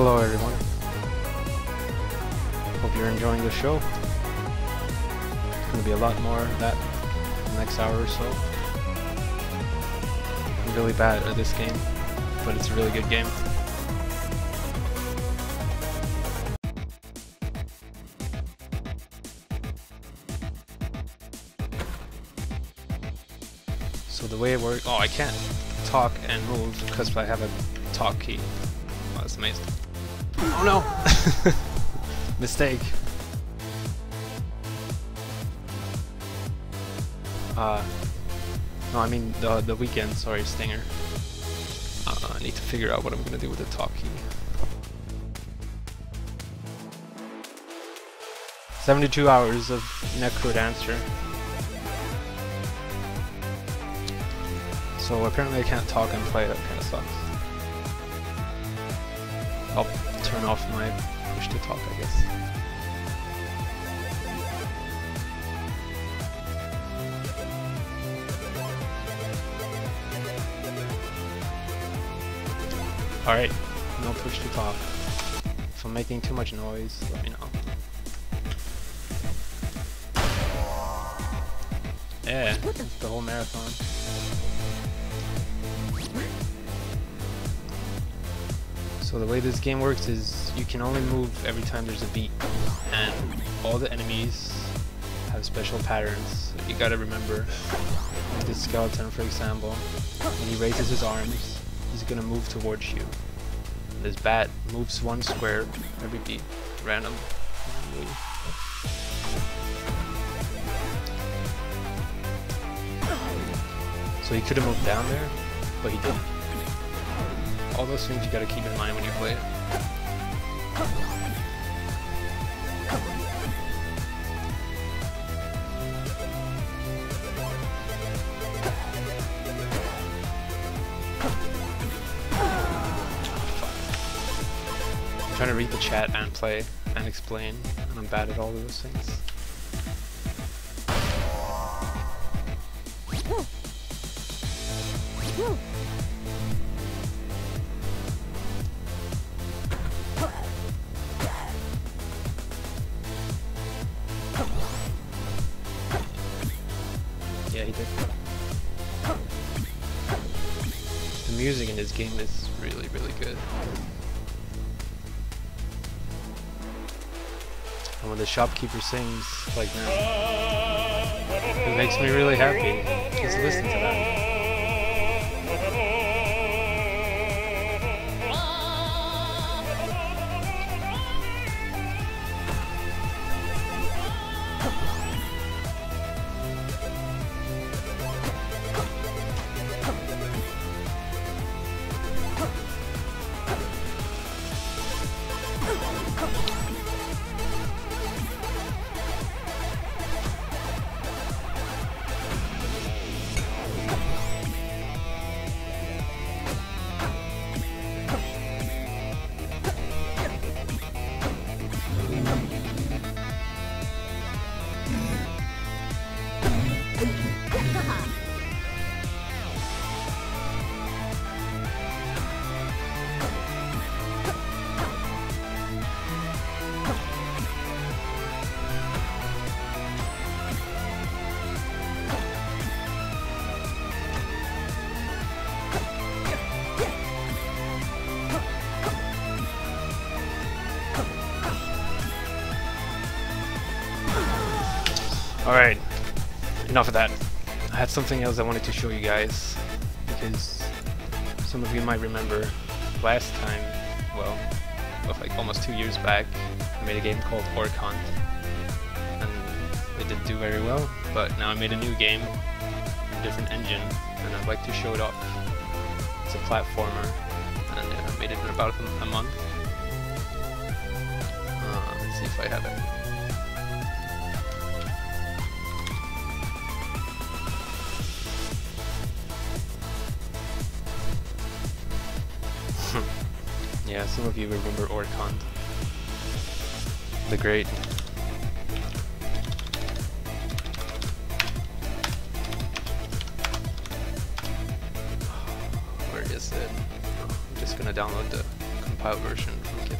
Hello everyone. Hope you're enjoying the show. It's going to be a lot more of that in the next hour or so. I'm really bad at this game, but it's a really good game. So the way it works, oh, I can't talk and move because I have a talk key. Oh, that's amazing. Oh no! Mistake. No, I mean the weekend, sorry, Stinger. I need to figure out what I'm gonna do with the talk key. 72 hours of NecroDancer. So apparently I can't talk and play, that kinda sucks. I'll turn off my push to talk, I guess. Alright, no push to talk. If I'm making too much noise, let me know. Yeah, the whole marathon. So the way this game works is you can only move every time there's a beat, and all the enemies have special patterns that you gotta remember. Like this skeleton, for example, when he raises his arms, he's gonna move towards you. And this bat moves one square every beat, randomly. So he could have moved down there, but he didn't. All those things you gotta keep in mind when you play it. I'm trying to read the chat and play and explain, and I'm bad at all of those things. Yeah, he did. The music in this game is really, really good. And when the shopkeeper sings like that, it makes me really happy. Just listen to that. Alright, enough of that. I had something else I wanted to show you guys, because some of you might remember last time, well, like almost 2 years back, I made a game called Orc Hunt, and it didn't do very well, but now I made a new game, a different engine, and I'd like to show it off. It's a platformer, and I made it in about a month. Let's see if I have it. Yeah, some of you remember Orc Hunt. The Great. Where is it? I'm just gonna download the compiled version from GitHub.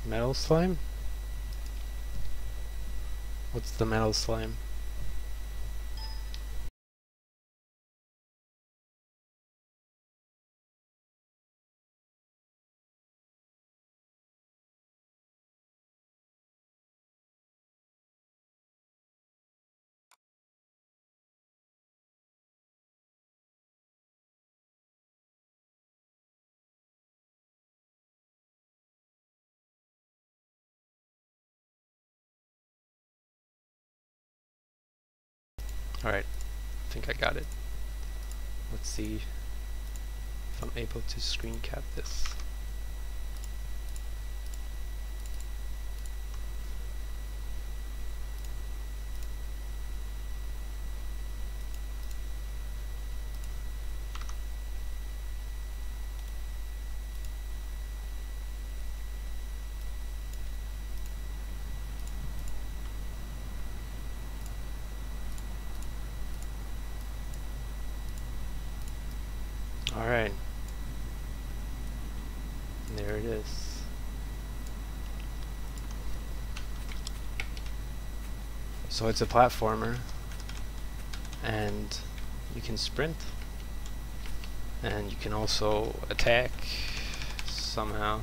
Metal slime? What's the metal slime? Alright, I think I got it. Let's see if I'm able to screen cap this. Alright. There it is. So it's a platformer, and you can sprint, and you can also attack somehow.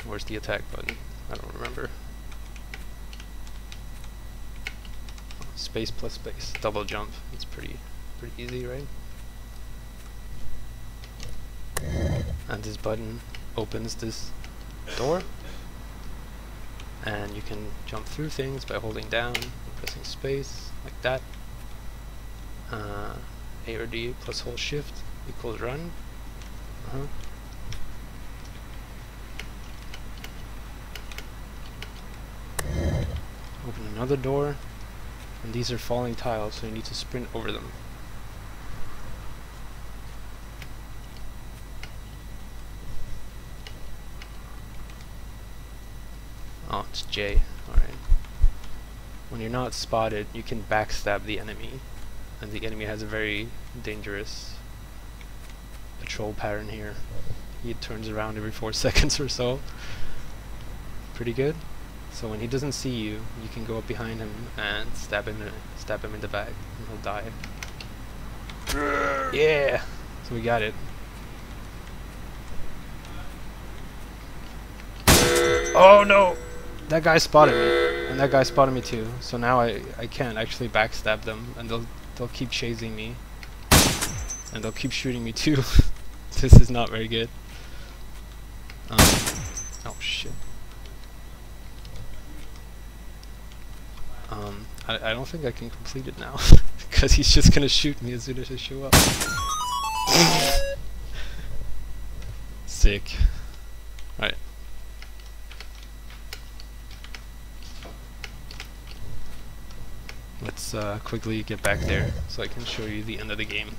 Where's the attack button? I don't remember. Space plus space. Double jump. It's pretty easy, right? And this button opens this door, and you can jump through things by holding down and pressing space, like that. A or D plus hold shift equals run. Open another door, and these are falling tiles, so you need to sprint over them. Oh, it's J. Alright. When you're not spotted, you can backstab the enemy, and the enemy has a very dangerous patrol pattern here. He turns around every 4 seconds or so. Pretty good. So when he doesn't see you, you can go up behind him and stab him in the back, and he'll die. Yeah! So we got it. Oh no! That guy spotted me, and that guy spotted me too. So now I can't actually backstab them, and they'll keep chasing me, and they'll keep shooting me too. This is not very good. Oh shit. I don't think I can complete it now, because he's just gonna shoot me as soon as I show up. Sick. Right. Let's quickly get back there so I can show you the end of the game.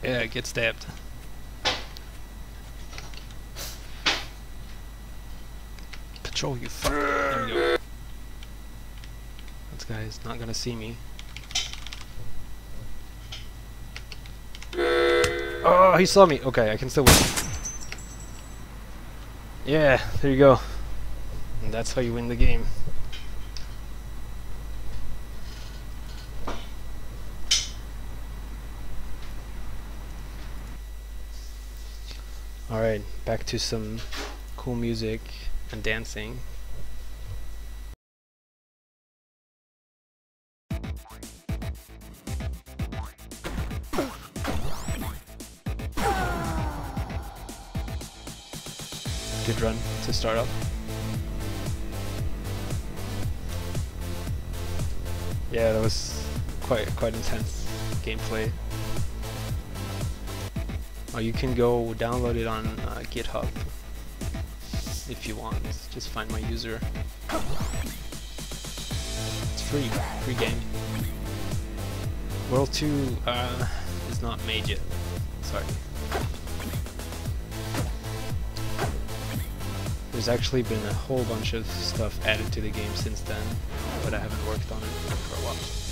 Yeah, get stabbed. Patrol, you fuck. There we go. This guy's not gonna see me. Oh, he saw me. Okay, I can still win. Yeah, there you go. And that's how you win the game. Alright, back to some cool music and dancing. Good run to start off. Yeah, that was quite intense gameplay. Oh, you can go download it on GitHub if you want. Just find my user. It's free game. World 2 is not made yet, so sorry. There's actually been a whole bunch of stuff added to the game since then, but I haven't worked on it for a while.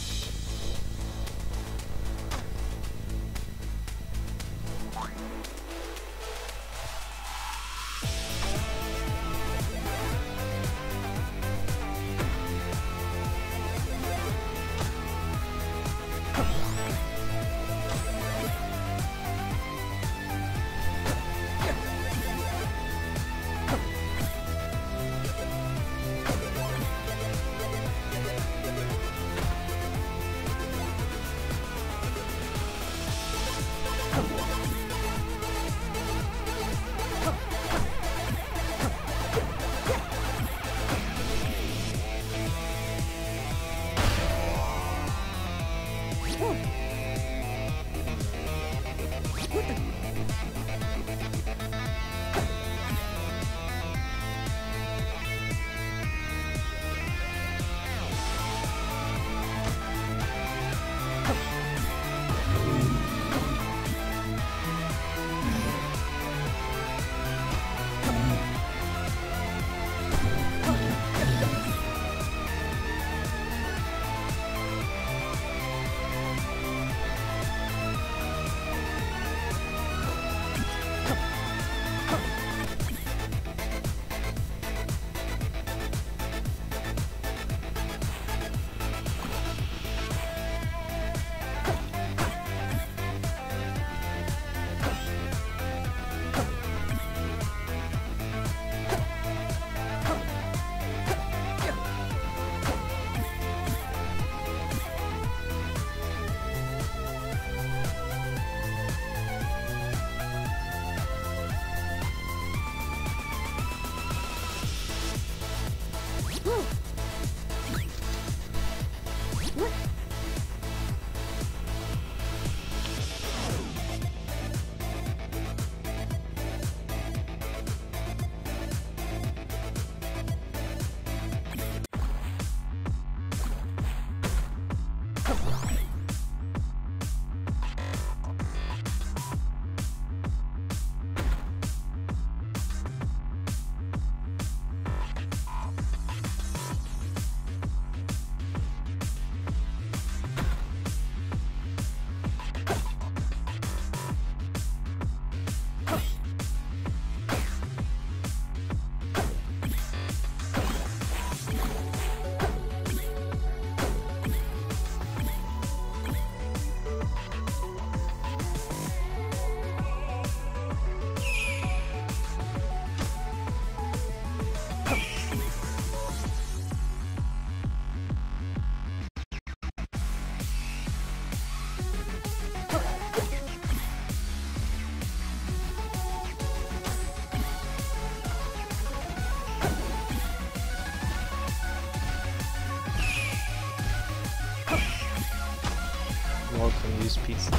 use pizza.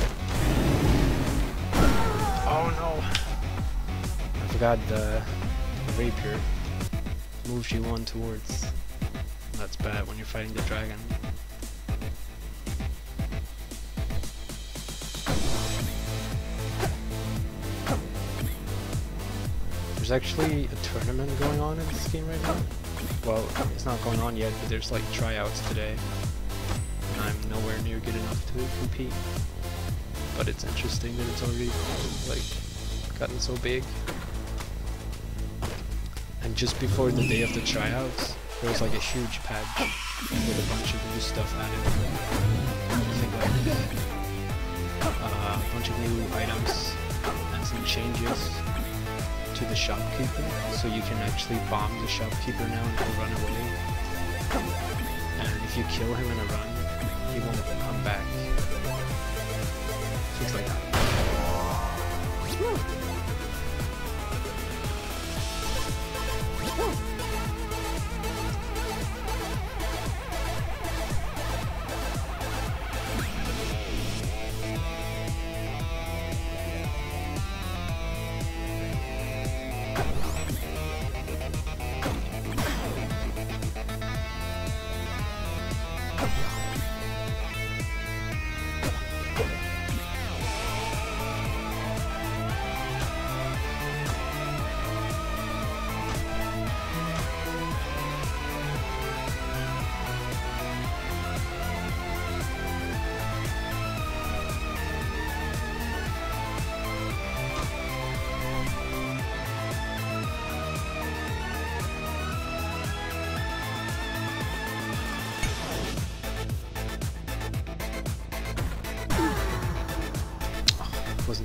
Oh no! I forgot the rapier moves you on towards. That's bad when you're fighting the dragon. There's actually a tournament going on in this game right now. Well, it's not going on yet, but there's like tryouts today. And I'm nowhere near good enough to compete. But it's interesting that it's already like gotten so big. And just before the day of the tryouts, there was like a huge patch with a bunch of new stuff added. I think like a bunch of new items and some changes to the shopkeeper, so you can actually bomb the shopkeeper now and he'll run away. And if you kill him in a run, he won't come back. Things like that.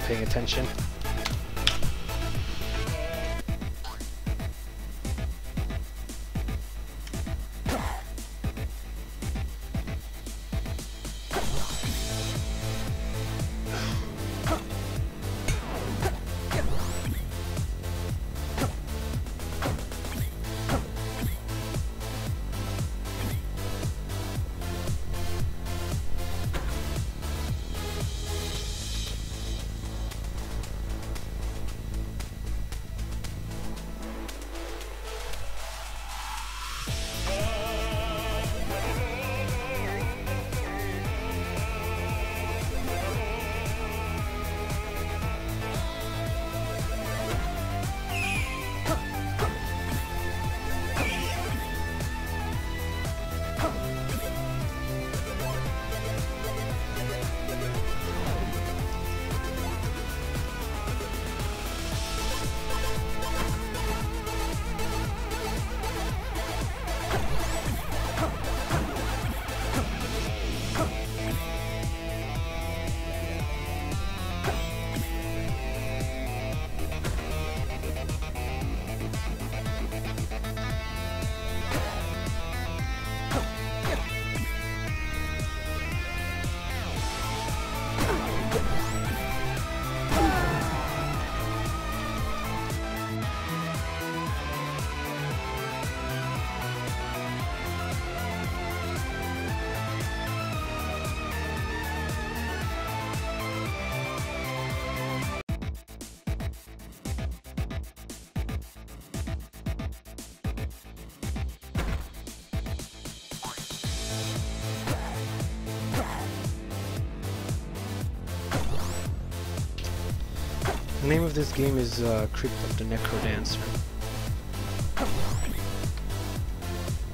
paying attention. The name of this game is Crypt of the NecroDancer.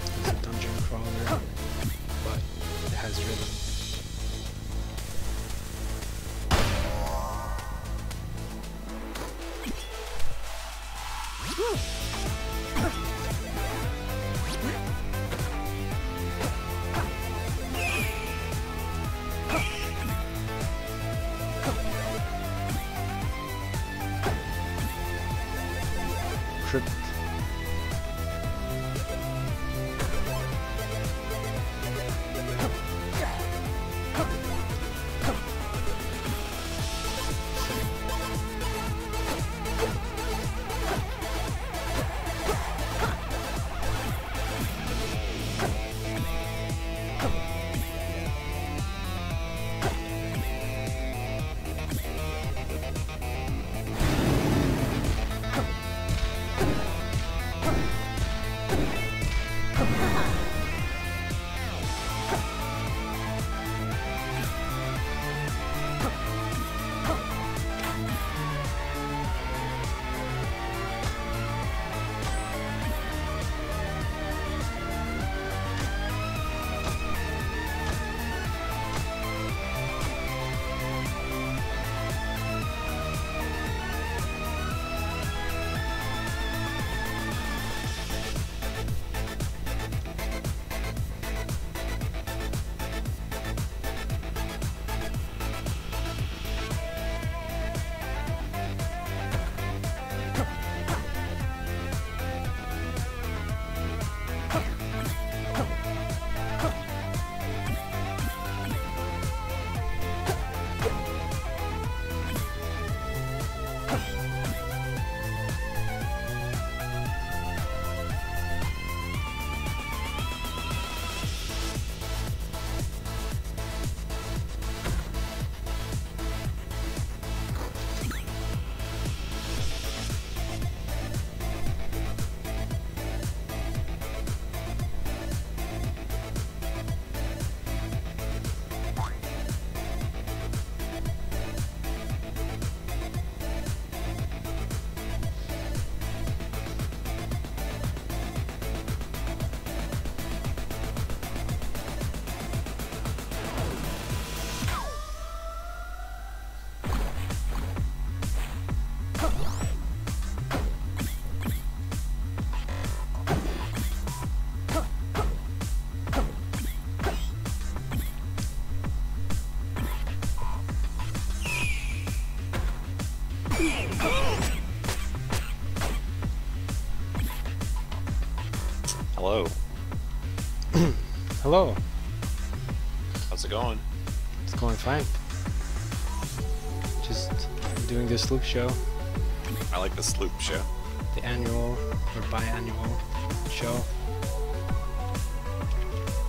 It's a dungeon crawler, but it has rhythm. Crypt. Hello. Hello. How's it going? It's going fine. Just doing this Sluip show, I like the Sluip show. the annual or biannual show.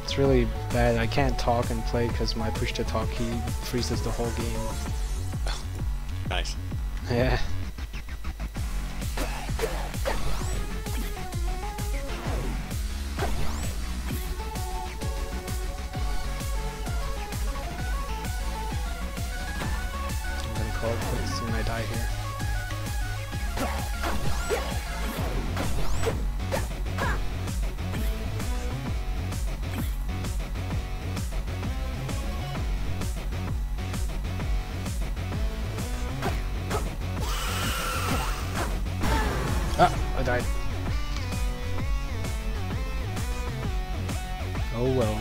It's really bad. I can't talk and play because my push to talk key freezes the whole game. Nice. Yeah. I'm gonna call it quits when I die here. Ah, I died. Oh well.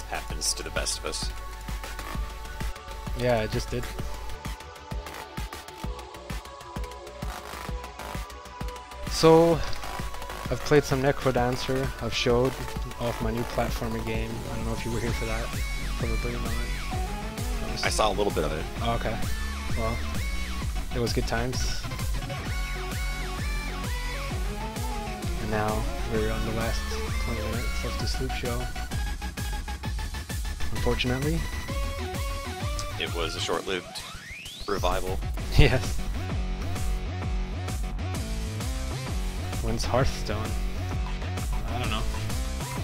Happens to the best of us. Yeah, I just did. So, I've played some NecroDancer. I've showed off my new platformer game. I don't know if you were here for that. Probably not. I saw a little bit of it. Oh, okay. Well, it was good times. And now we're on the last 20 minutes of the Sluip show. Unfortunately. It was a short-lived revival. Yes. When's Hearthstone? I don't know.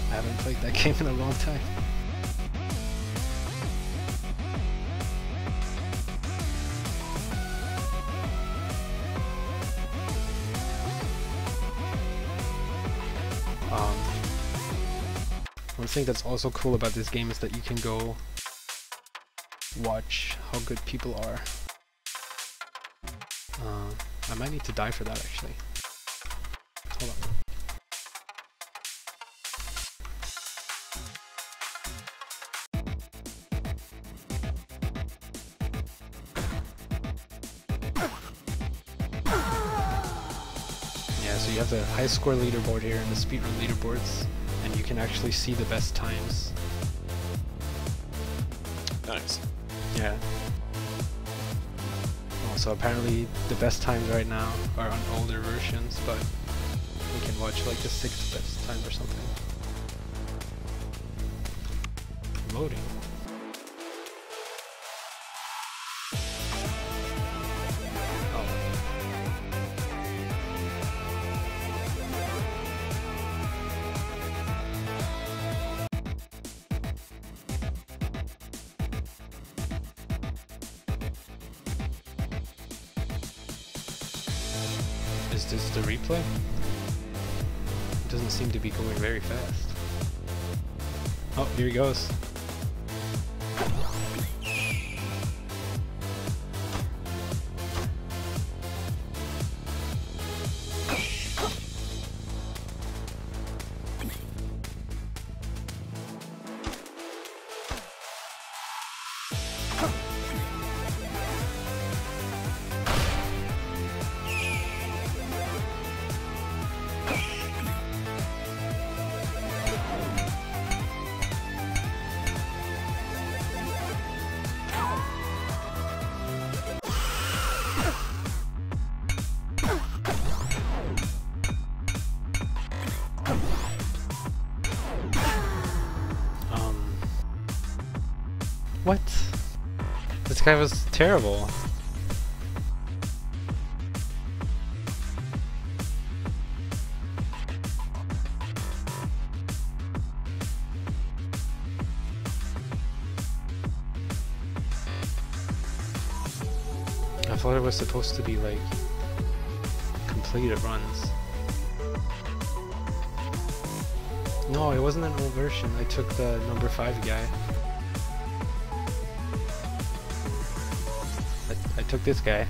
I haven't played that game in a long time. One thing that's also cool about this game is that you can go watch how good people are. I might need to die for that actually. Hold on. Yeah, so you have the high score leaderboard here and the speedrun leaderboards, and you can actually see the best times. Nice. Yeah. So apparently the best times right now are on older versions, but we can watch like the 6th best time or something. Loading. Oh. Is this the replay? It doesn't seem to be going very fast. Oh, here he goes. What? This guy was terrible. I thought it was supposed to be like completed runs. No, it wasn't an old version. I took the number 5 guy. I took this guy.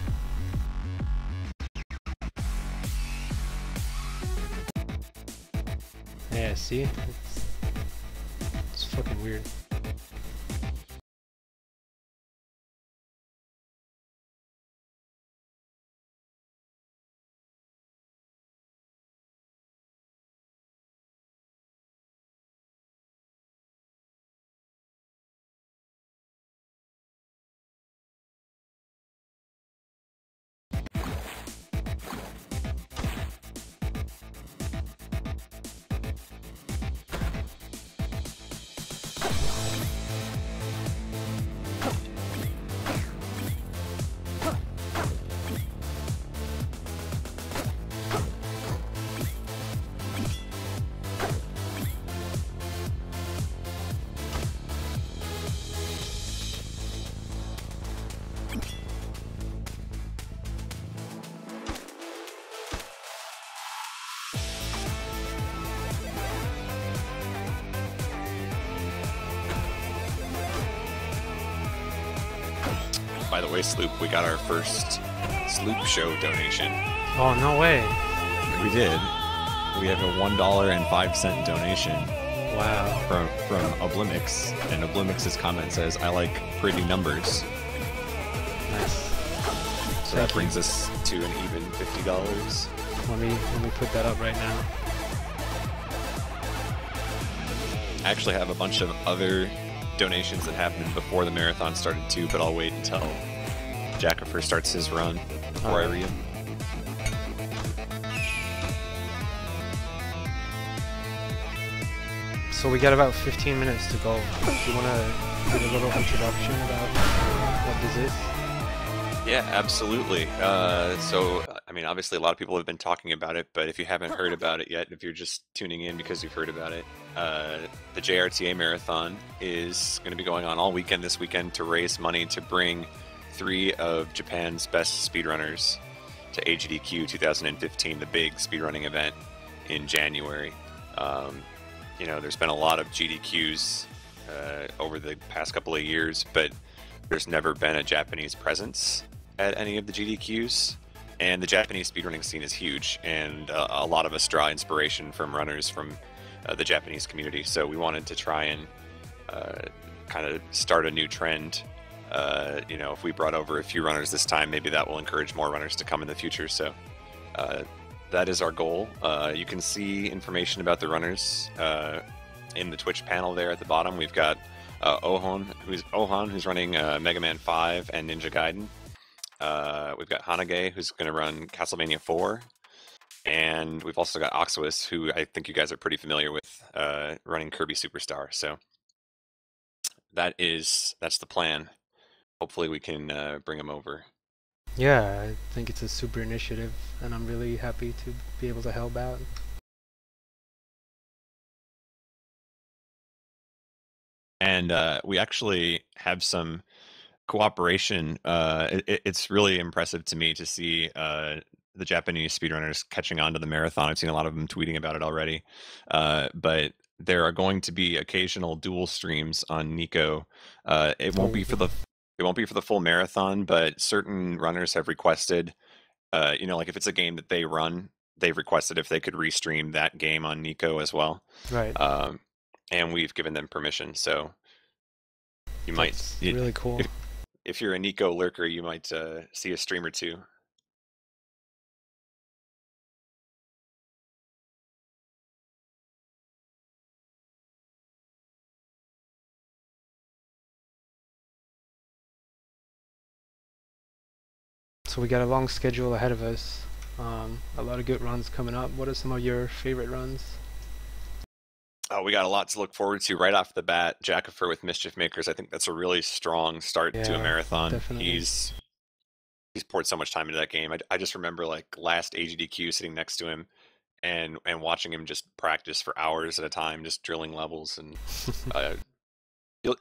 Yeah, see? It's fucking weird. By the way, Sluip, we got our first Sluip show donation. Oh, no way. We did. We have a $1.05 donation Wow. from Oblimix, and Oblimix's comment says, "I like pretty numbers." Nice. So that brings us to an even $50. Let me put that up right now. I actually have a bunch of other donations that happened before the marathon started too, but I'll wait until Jackifer starts his run before I read them. So we got about 15 minutes to go. Do you want to give a little introduction about what this is? Yeah, absolutely. I mean, obviously a lot of people have been talking about it, but if you haven't heard about it yet, if you're just tuning in because you've heard about it, the JRTA Marathon is going to be going on all weekend this weekend to raise money to bring 3 of Japan's best speedrunners to AGDQ 2015, the big speedrunning event in January. You know, there's been a lot of GDQs over the past couple of years, but there's never been a Japanese presence at any of the GDQs, and the Japanese speedrunning scene is huge, and a lot of us draw inspiration from runners from the Japanese community, so we wanted to try and kind of start a new trend. You know, if we brought over a few runners this time, maybe that will encourage more runners to come in the future, so that is our goal. You can see information about the runners in the Twitch panel there at the bottom. We've got Ohan, who's running Mega Man 5 and Ninja Gaiden. We've got Hanage, who's going to run Castlevania 4. And we've also got Oxwis, who I think you guys are pretty familiar with, running Kirby Superstar. So that's the plan. Hopefully we can bring them over. Yeah, I think it's a super initiative, and I'm really happy to be able to help out. And we actually have some cooperation. It's really impressive to me to see the Japanese speedrunners catching on to the marathon. I've seen a lot of them tweeting about it already. But there are going to be occasional dual streams on Nico. It won't be for the full marathon, but certain runners have requested, you know, like if it's a game that they run, they've requested if they could restream that game on Nico as well. Right. And we've given them permission, so you That's might really cool. If you're a Nico lurker, you might see a stream or two. So we got a long schedule ahead of us. A lot of good runs coming up. What are some of your favorite runs? Oh, we got a lot to look forward to right off the bat. Jackifer with Mischief Makers, I think that's a really strong start to a Yeah, marathon. definitely. He's poured so much time into that game. I just remember like last AGDQ sitting next to him and watching him just practice for hours at a time, just drilling levels. And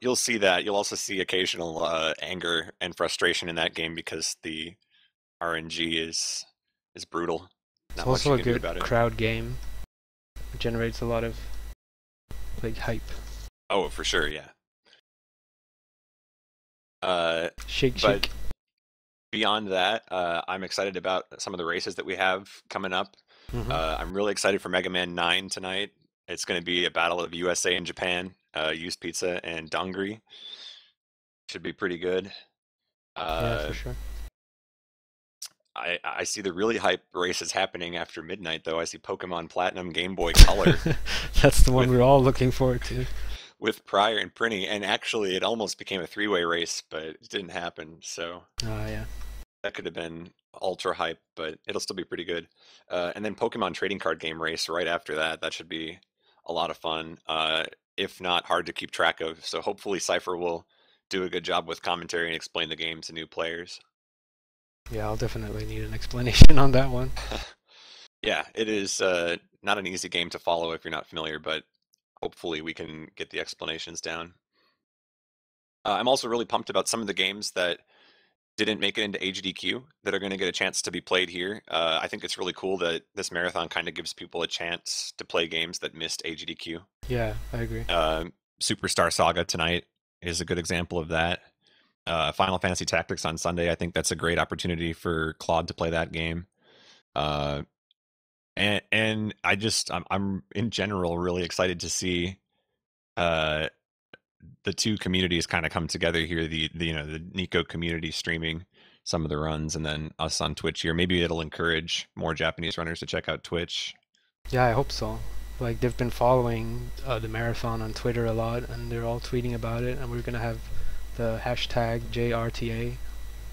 you'll see that. You'll also see occasional anger and frustration in that game because the RNG is brutal. It's Not much also you a can do good about it. crowd game. It generates a lot of like hype. Oh, for sure, yeah. Shake, But shake. beyond that, I'm excited about some of the races that we have coming up. Mhm. I'm really excited for Mega Man 9 tonight. It's going to be a battle of USA and Japan, Used Pizza and Dongri. Should be pretty good. Yeah, for sure. I see the really hype races happening after midnight, though. I see Pokemon Platinum, Game Boy Color That's the one we're all looking forward to. with Pryor and Prinny, and actually it almost became a 3-way race, but it didn't happen, so Yeah. that could have been ultra hype, but it'll still be pretty good. And then Pokemon Trading Card Game race right after that. That should be a lot of fun, if not hard to keep track of. So hopefully Cypher will do a good job with commentary and explain the game to new players. Yeah, I'll definitely need an explanation on that one. Yeah, it is not an easy game to follow if you're not familiar, but hopefully we can get the explanations down. I'm also really pumped about some of the games that didn't make it into HDQ that are going to get a chance to be played here. I think it's really cool that this marathon kind of gives people a chance to play games that missed HDQ. Yeah, I agree. Superstar Saga tonight is a good example of that. Final Fantasy Tactics on Sunday, I think that's a great opportunity for Claude to play that game. And I'm in general really excited to see the two communities kind of come together here. The Nico community streaming some of the runs, and then us on Twitch here. Maybe it'll encourage more Japanese runners to check out Twitch. Yeah, I hope so. Like, they've been following the marathon on Twitter a lot, and they're all tweeting about it, and we're gonna have the hashtag JRTA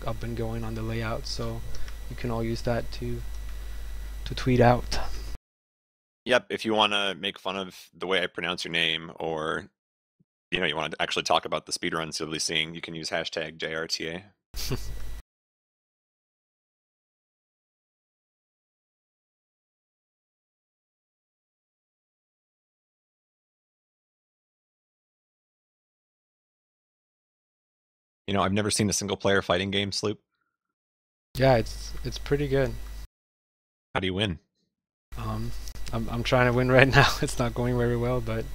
up and going on the layout, so you can all use that to tweet out. Yep, if you want to make fun of the way I pronounce your name, or you want to actually talk about the speedruns you'll be seeing, you can use hashtag JRTA. I've never seen a single player fighting game, Sluip. Yeah, it's pretty good. How do you win? I'm trying to win right now. It's not going very well, but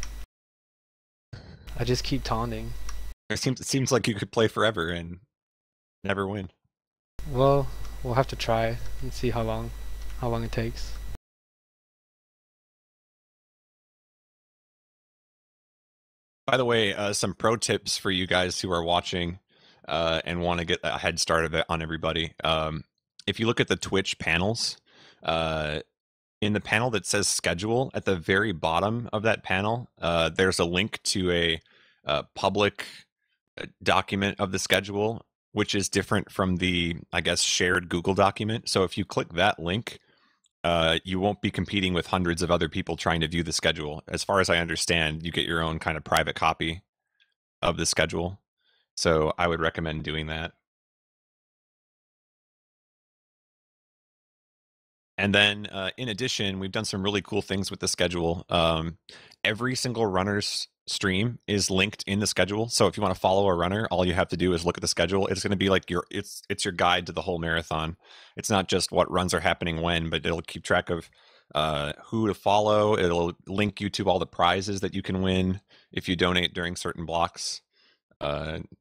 I just keep taunting. It seems like you could play forever and never win. Well, we'll have to try and see how long it takes. By the way, some pro tips for you guys who are watching and want to get a head start of it on everybody. If you look at the Twitch panels, in the panel that says schedule, at the very bottom of that panel, there's a link to a public document of the schedule, which is different from the, I guess, shared Google document. So if you click that link, you won't be competing with hundreds of other people trying to view the schedule. As far as I understand, you get your own kind of private copy of the schedule. So I would recommend doing that. And then in addition, we've done some really cool things with the schedule. Every single runner's stream is linked in the schedule. So if you want to follow a runner, all you have to do is look at the schedule. It's going to be like it's your guide to the whole marathon. It's not just what runs are happening when, but it'll keep track of who to follow. It'll link you to all the prizes that you can win if you donate during certain blocks.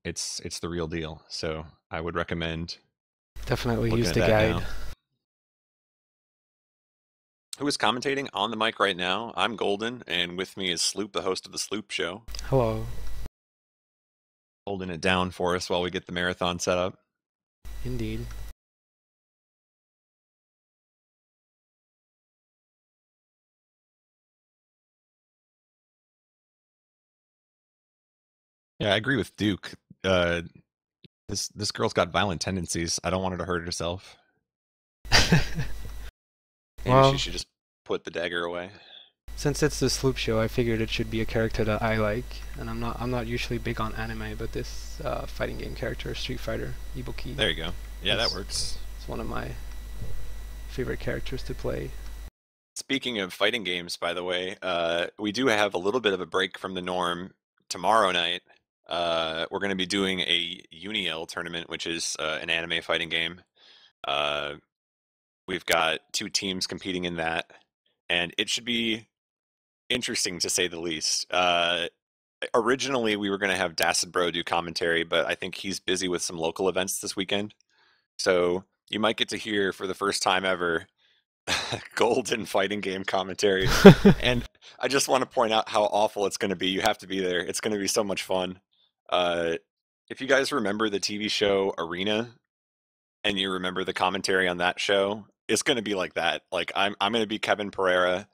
It's the real deal. So I would recommend definitely use the guide. Who is commentating on the mic right now? I'm Golden, and with me is Sluip, the host of the Sluip Show. Hello. Holding it down for us while we get the marathon set up. Indeed. Yeah, I agree with Duke. This girl's got violent tendencies. I don't want her to hurt herself. Maybe she should just put the dagger away. Since it's the Sluip Show, I figured it should be a character that I like, and I'm not usually big on anime, but this fighting game character, Street Fighter, Ibuki. There you go. Yeah, that works. It's one of my favorite characters to play. Speaking of fighting games, by the way, we do have a little bit of a break from the norm tomorrow night. We're going to be doing a Uniel tournament, which is an anime fighting game. We've got 2 teams competing in that, and it should be interesting to say the least. Originally, we were going to have Dacid Bro do commentary, but I think he's busy with some local events this weekend. So you might get to hear for the first time ever Golden fighting game commentary. And I just want to point out how awful it's going to be. You have to be there. It's going to be so much fun. If you guys remember the TV show Arena, and you remember the commentary on that show, it's going to be like that. Like I'm going to be Kevin Pereira.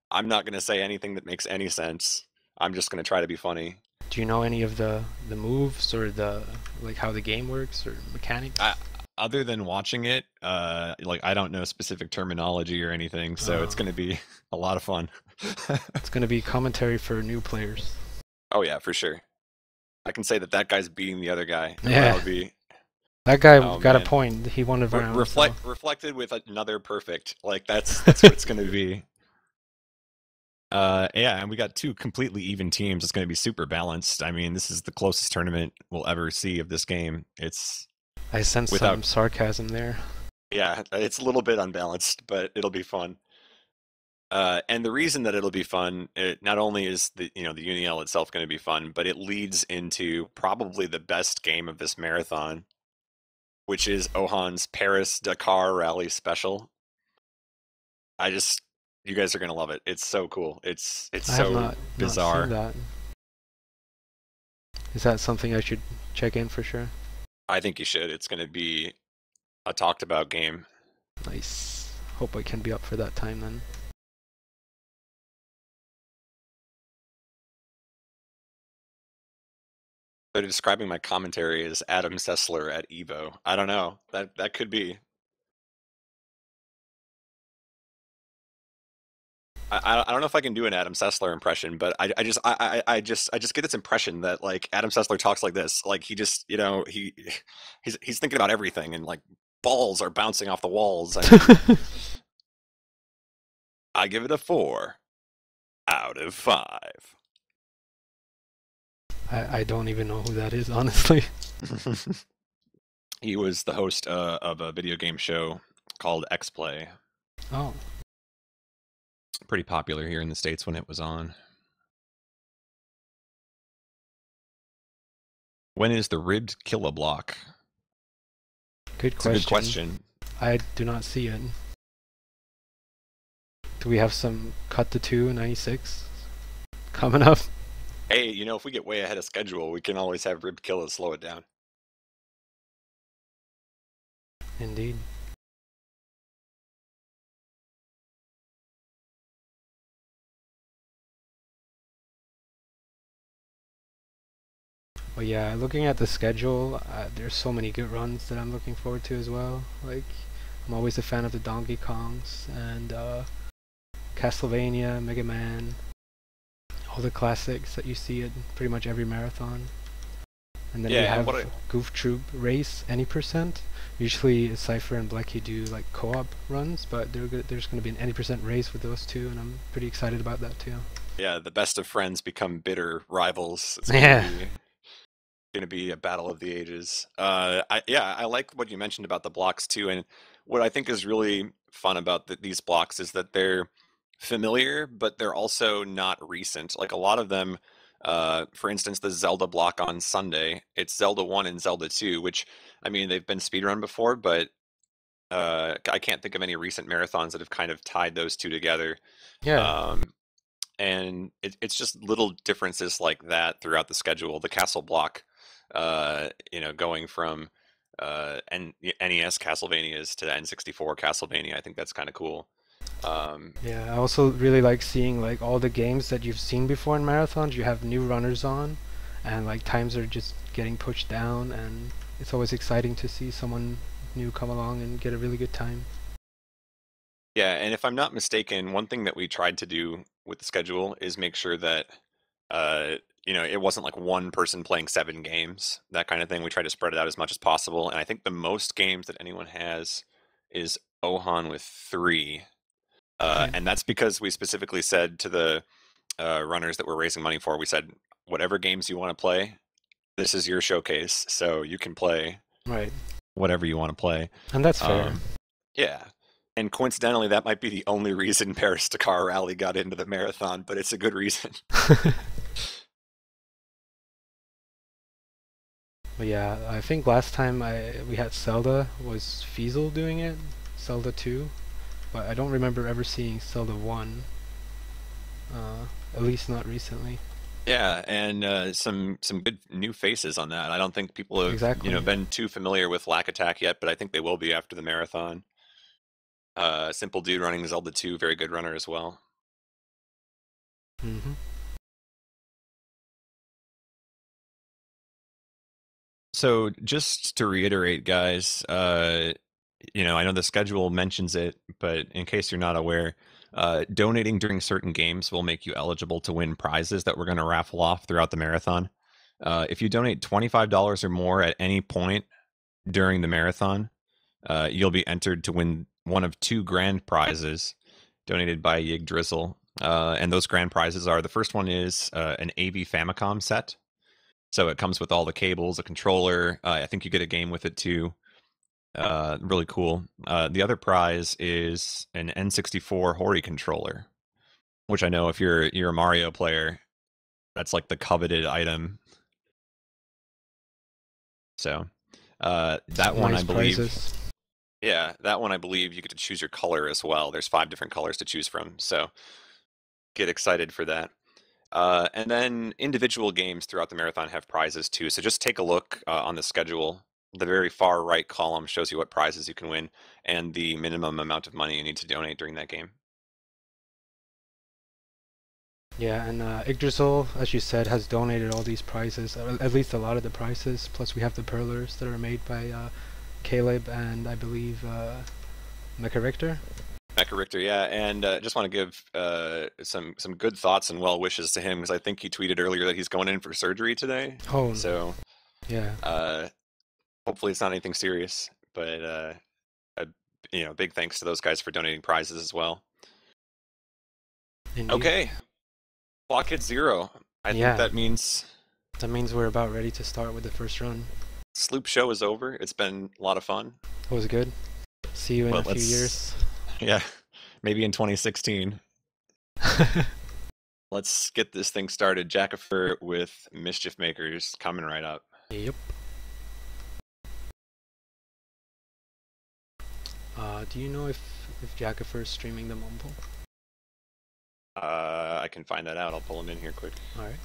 I'm not going to say anything that makes any sense. I'm just going to try to be funny. Do you know any of the moves or the how the game works or mechanics? other than watching it, like I don't know specific terminology or anything, so it's going to be a lot of fun. It's going to be commentary for new players. Oh yeah, for sure. I can say that guy's beating the other guy. Yeah. That would be. That guy Oh, got man. a point. He won a round. Reflected with another perfect. Like that's what it's going to be. Yeah, and we got 2 completely even teams. It's going to be super balanced. I mean, this is the closest tournament we'll ever see of this game. I sense some sarcasm there. Yeah, it's a little bit unbalanced, but it'll be fun. And the reason that it'll be fun, not only is the UNL itself going to be fun, but it leads into probably the best game of this marathon, which is Ohan's Paris-Dakar Rally Special. You guys are going to love it. It's so cool. It's so bizarre. Not seen that. Is that something I should check in for sure? I think you should. It's going to be a talked about game. Nice. Hope I can be up for that time then. They're describing my commentary as Adam Sessler at Evo. I don't know. That could be. I don't know if I can do an Adam Sessler impression, but I just get this impression that like Adam Sessler talks like this, like he just he's thinking about everything and like balls are bouncing off the walls. I give it a 4 out of 5. I don't even know who that is, honestly. He was the host of a video game show called X-Play. Oh. Pretty popular here in the States when it was on. When is the ribbed kiloblock? Good question. It's a good question. I do not see it. Do we have some cut to 296 coming up? Hey, if we get way ahead of schedule, we can always have ribbed kill and slow it down. Indeed. But yeah, looking at the schedule, there's so many good runs that I'm looking forward to as well. Like, I'm always a fan of the Donkey Kongs and Castlevania, Mega Man, all the classics that you see at pretty much every marathon. And then we have Goof Troop Race, any percent. Usually Cypher and Blecky do like co-op runs, but there's going to be an any percent race with those two, and I'm pretty excited about that too. Yeah, the best of friends become bitter rivals. It's going to be a battle of the ages. I like what you mentioned about the blocks too, and what I think is really fun about these blocks is that they're familiar, but they're also not recent. Like a lot of them, for instance, the Zelda block on Sunday, it's Zelda 1 and Zelda 2, which, I mean, they've been speedrun before, but I can't think of any recent marathons that have kind of tied those two together. Yeah. And it's just little differences like that throughout the schedule. The castle block, going from NES Castlevanias to N64 Castlevania, I think that's kind of cool. Yeah, I also really like seeing like all the games that you've seen before in marathons. You have new runners on, and like times are just getting pushed down, and it's always exciting to see someone new come along and get a really good time. Yeah, and if I'm not mistaken, one thing that we tried to do with the schedule is make sure that it wasn't like one person playing 7 games, that kind of thing. We tried to spread it out as much as possible, and I think the most games that anyone has is Ohan with 3. And that's because we specifically said to the runners that we're raising money for, we said, whatever games you want to play, this is your showcase, so you can play whatever you want to play. And that's fair. Yeah. And coincidentally, that might be the only reason Paris-Dakar Rally got into the marathon, but it's a good reason. But yeah, I think last time we had Zelda was Fiesel doing it, Zelda 2. But I don't remember ever seeing Zelda 1, at least not recently. Yeah, and some good new faces on that. I don't think people have been too familiar with Lack Attack yet, but I think they will be after the marathon. Simple Dude running Zelda 2, very good runner as well. So just to reiterate, guys, you know, I know the schedule mentions it, but in case you're not aware, donating during certain games will make you eligible to win prizes that we're going to raffle off throughout the marathon. If you donate $25 or more at any point during the marathon, you'll be entered to win one of two grand prizes donated by Yig Drizzle. And those grand prizes are, the first one is an AV Famicom set. So it comes with all the cables, a controller. I think you get a game with it too. Really cool. The other prize is an N64 Hori controller, which I know if you're a Mario player, that's like the coveted item. So that one, Nice I believe. prizes. Yeah, that one I believe you get to choose your color as well. There's 5 different colors to choose from, so get excited for that. And then individual games throughout the marathon have prizes too. So just take a look on the schedule. The very far right column shows you what prizes you can win and the minimum amount of money you need to donate during that game. Yeah, and Yggdrasil, as you said, has donated all these prizes, at least a lot of the prizes. Plus, we have the perlers that are made by Caleb and I believe Mecha Richter. Mecha Richter, yeah, and just want to give some good thoughts and well wishes to him because I think he tweeted earlier that he's going in for surgery today. Oh, so yeah. Hopefully it's not anything serious, but you know, big thanks to those guys for donating prizes as well. Indeed. Okay, clock hit 0. I think that means we're about ready to start with the first run. Sluip show is over. It's been a lot of fun. It was good. See you in a few years. Yeah, maybe in 2016. Let's get this thing started. Jackifer with Mischief Makers coming right up. Yep. Do you know if Jackifer is streaming the Mumble? I can find that out. I'll pull him in here quick. Alright.